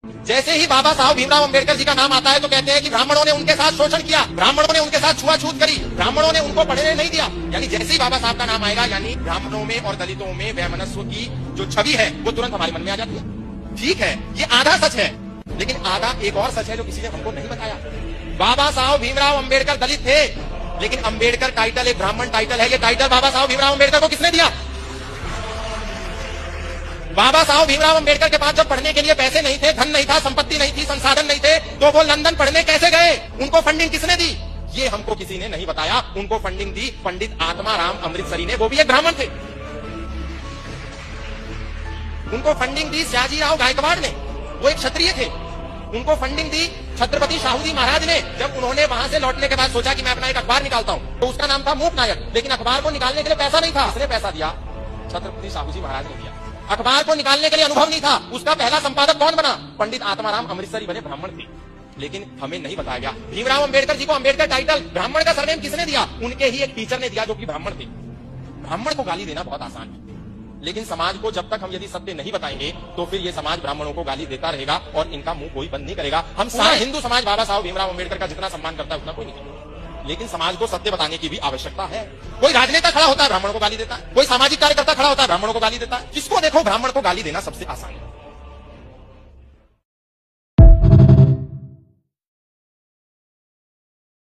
जैसे ही बाबा साहब भीमराव अंबेडकर जी का नाम आता है तो कहते हैं कि ब्राह्मणों ने उनके साथ शोषण किया, ब्राह्मणों ने उनके साथ छुआछूत करी, ब्राह्मणों ने उनको पढ़ने नहीं दिया। यानी जैसे ही बाबा साहब का नाम आएगा यानी ब्राह्मणों में और दलितों में वैमनस्व की जो छवि है वो तुरंत हमारे मन में आ जाती है। ठीक है, ये आधा सच है, लेकिन आधा एक और सच है जो किसी ने हमको नहीं बताया। बाबा साहब भीमराव अंबेडकर दलित थे, लेकिन अंबेडकर टाइटल एक ब्राह्मण टाइटल है। ये टाइटल बाबा साहब भीमराव अंबेडकर को किसने दिया? बाबा साहब भीमराव अंबेडकर के पास जब पढ़ने के लिए पैसे नहीं थे, धन नहीं था, संपत्ति नहीं थी, संसाधन नहीं थे, तो वो लंदन पढ़ने कैसे गए? उनको फंडिंग किसने दी? ये हमको किसी ने नहीं बताया। उनको फंडिंग दी पंडित आत्माराम अमृतसरी ने, वो भी एक ब्राह्मण थे। उनको फंडिंग दी सयाजीराव गायकवाड़ ने, वो एक क्षत्रिय थे। उनको फंडिंग दी छत्रपति शाहूजी महाराज ने। जब उन्होंने वहां से लौटने के बाद सोचा कि मैं अपना एक अखबार निकालता हूं, तो उसका नाम था मूक नायक, लेकिन अखबार को निकालने के लिए पैसा नहीं था। किसने पैसा दिया? छत्रपति शाहूजी महाराज ने दिया। अखबार को निकालने के लिए अनुभव नहीं था। उसका पहला संपादक कौन बना? पंडित आत्माराम अमृतसरी बने, ब्राह्मण थे। लेकिन हमें नहीं बताया गया भीमराव अंबेडकर जी को अंबेडकर टाइटल, ब्राह्मण का सरनेम किसने दिया? उनके ही एक टीचर ने दिया जो कि ब्राह्मण थे। ब्राह्मण को गाली देना बहुत आसान है, लेकिन समाज को जब तक हम यदि सत्य नहीं बताएंगे तो फिर ये समाज ब्राह्मणों को गाली देता रहेगा और इनका मुंह कोई बंद नहीं करेगा। हम सारा हिंदू समाज बाबा साहब भीमराव अंबेडकर का जितना सम्मान करता है उतना कोई नहीं, लेकिन समाज को सत्य बताने की भी आवश्यकता है। कोई राजनेता खड़ा होता है ब्राह्मणों को गाली देता है, कोई सामाजिक कार्यकर्ता खड़ा होता है ब्राह्मणों को गाली देता है। किसको देखो ब्राह्मण को गाली देना सबसे आसान है।